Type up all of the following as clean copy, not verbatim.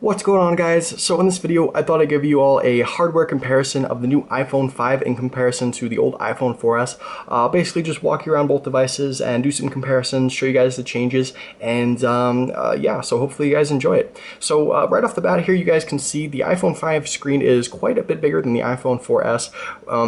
What's going on, guys? So in this video I thought I'd give you all a hardware comparison of the new iPhone 5 in comparison to the old iPhone 4S. Basically just walk you around both devices and do some comparisons, show you guys the changes, and yeah, so hopefully you guys enjoy it. So right off the bat here you guys can see the iPhone 5 screen is quite a bit bigger than the iPhone 4S.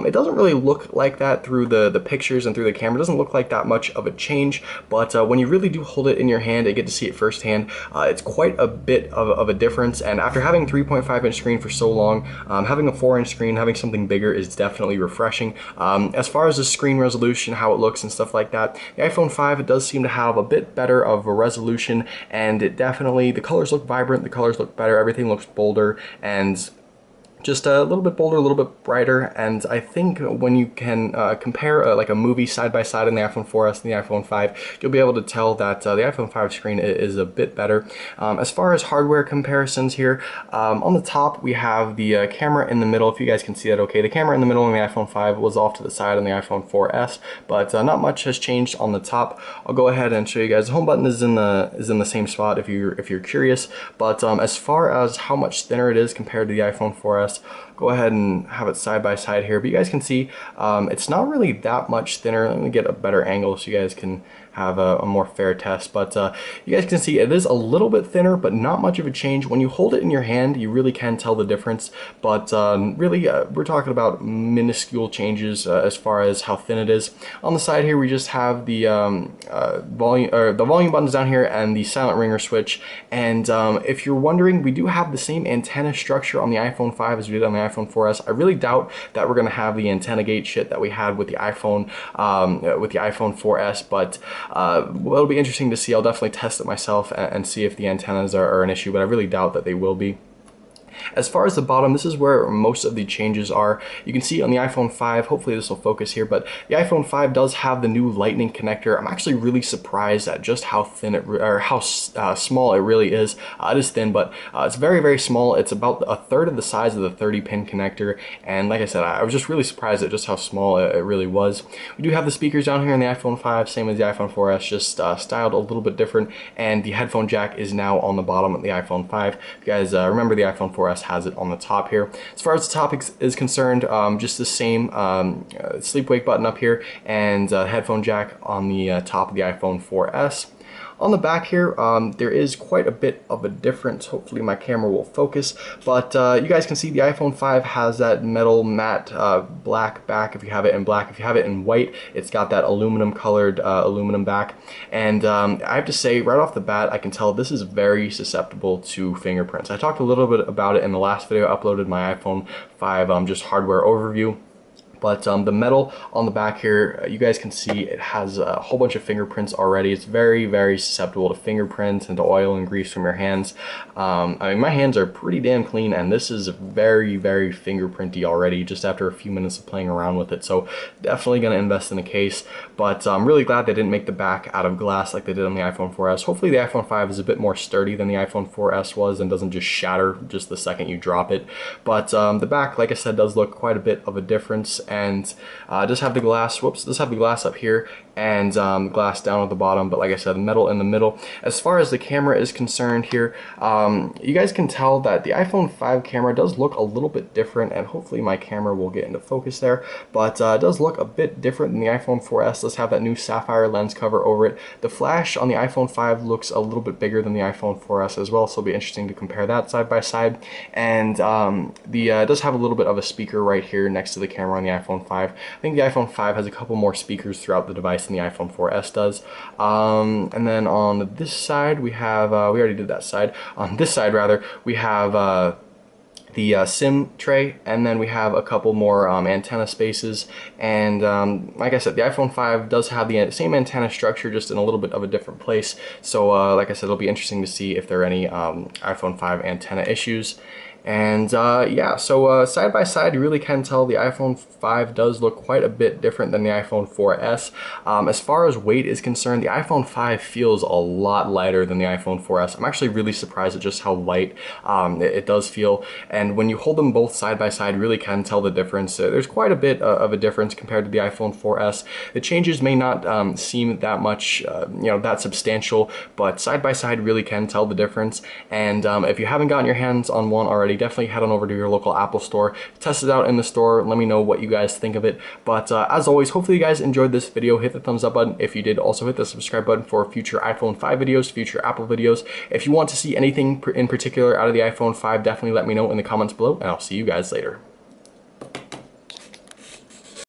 It doesn't really look like that through the pictures and through the camera. It doesn't look like that much of a change, but when you really do hold it in your hand and get to see it firsthand, it's quite a bit of a difference. And after having 3.5-inch screen for so long, having a 4-inch screen, having something bigger is definitely refreshing. As far as the screen resolution, how it looks and stuff like that, the iPhone 5, it does seem to have a bit better of a resolution, and it definitely, the colors look vibrant, the colors look better, everything looks bolder, and just a little bit bolder, a little bit brighter. And I think when you can compare like a movie side by side in the iPhone 4S and the iPhone 5, you'll be able to tell that the iPhone 5 screen is a bit better. As far as hardware comparisons here, on the top we have the camera in the middle. If you guys can see that okay, the camera in the middle on the iPhone 5 was off to the side on the iPhone 4S, but not much has changed on the top. I'll go ahead and show you guys. The home button is in the same spot if you're curious, but as far as how much thinner it is compared to the iPhone 4S, go ahead and have it side by side here, but you guys can see it's not really that much thinner. Let me get a better angle so you guys can have a more fair test, but you guys can see it is a little bit thinner, but not much of a change. When you hold it in your hand, you really can tell the difference, but really we're talking about minuscule changes as far as how thin it is. On the side here we just have the volume buttons down here and the silent ringer switch, and if you're wondering, we do have the same antenna structure on the iPhone 5 as we did on the iPhone 4S. I really doubt that we're going to have the antenna gate shit that we had with the iPhone 4S, but well, it'll be interesting to see. I'll definitely test it myself and see if the antennas are an issue, but I really doubt that they will be. As far as the bottom, this is where most of the changes are. You can see on the iPhone 5, hopefully this will focus here, but the iPhone 5 does have the new Lightning connector. I'm actually really surprised at just how thin it, or how small it really is. It is thin, but it's very, very small. It's about a third of the size of the 30-pin connector, and like I said, I was just really surprised at just how small it really was. We do have the speakers down here in the iPhone 5, same as the iPhone 4S, just styled a little bit different, and the headphone jack is now on the bottom of the iPhone 5. If you guys remember, the iPhone 4S has it on the top here. As far as the top is concerned, just the same sleep wake button up here and headphone jack on the top of the iPhone 4S. On the back here, there is quite a bit of a difference. Hopefully my camera will focus, but you guys can see the iPhone 5 has that metal matte black back if you have it in black. If you have it in white, it's got that aluminum colored aluminum back, and I have to say right off the bat, I can tell this is very susceptible to fingerprints. I talked a little bit about it in the last video. I uploaded my iPhone 5 just hardware overview. But the metal on the back here, you guys can see it has a whole bunch of fingerprints already. It's very, very susceptible to fingerprints and to oil and grease from your hands. I mean, my hands are pretty damn clean, and this is very, very fingerprinty already just after a few minutes of playing around with it. So definitely going to invest in a case, but I'm really glad they didn't make the back out of glass like they did on the iPhone 4S. Hopefully the iPhone 5 is a bit more sturdy than the iPhone 4S was and doesn't just shatter just the second you drop it. But the back, like I said, does look quite a bit of a difference, and just have the glass, just have the glass up here and glass down at the bottom, but like I said, metal in the middle. As far as the camera is concerned here, you guys can tell that the iPhone 5 camera does look a little bit different, and hopefully my camera will get into focus there, but it does look a bit different than the iPhone 4S. Let's have that new sapphire lens cover over it. The flash on the iPhone 5 looks a little bit bigger than the iPhone 4S as well, so it'll be interesting to compare that side by side. And it does have a little bit of a speaker right here next to the camera on the iPhone 5. I think the iPhone 5 has a couple more speakers throughout the device than the iPhone 4S does. And then on this side we have, we already did that side. On this side rather, we have the SIM tray, and then we have a couple more antenna spaces, and like I said, the iPhone 5 does have the same antenna structure, just in a little bit of a different place. So like I said, it'll be interesting to see if there are any iPhone 5 antenna issues. And yeah, so side by side, you really can tell the iPhone 5 does look quite a bit different than the iPhone 4S. As far as weight is concerned, the iPhone 5 feels a lot lighter than the iPhone 4S. I'm actually really surprised at just how light it does feel. And when you hold them both side by side, you really can tell the difference. There's quite a bit of a difference compared to the iPhone 4S. The changes may not seem that much, that substantial, but side by side really can tell the difference. And if you haven't gotten your hands on one already, definitely head on over to your local Apple store, test it out in the store, let me know what you guys think of it. But as always, hopefully you guys enjoyed this video. Hit the thumbs up button if you did. Also hit the subscribe button for future iPhone 5 videos, future Apple videos. If you want to see anything in particular out of the iPhone 5, definitely let me know in the comments below, and I'll see you guys later.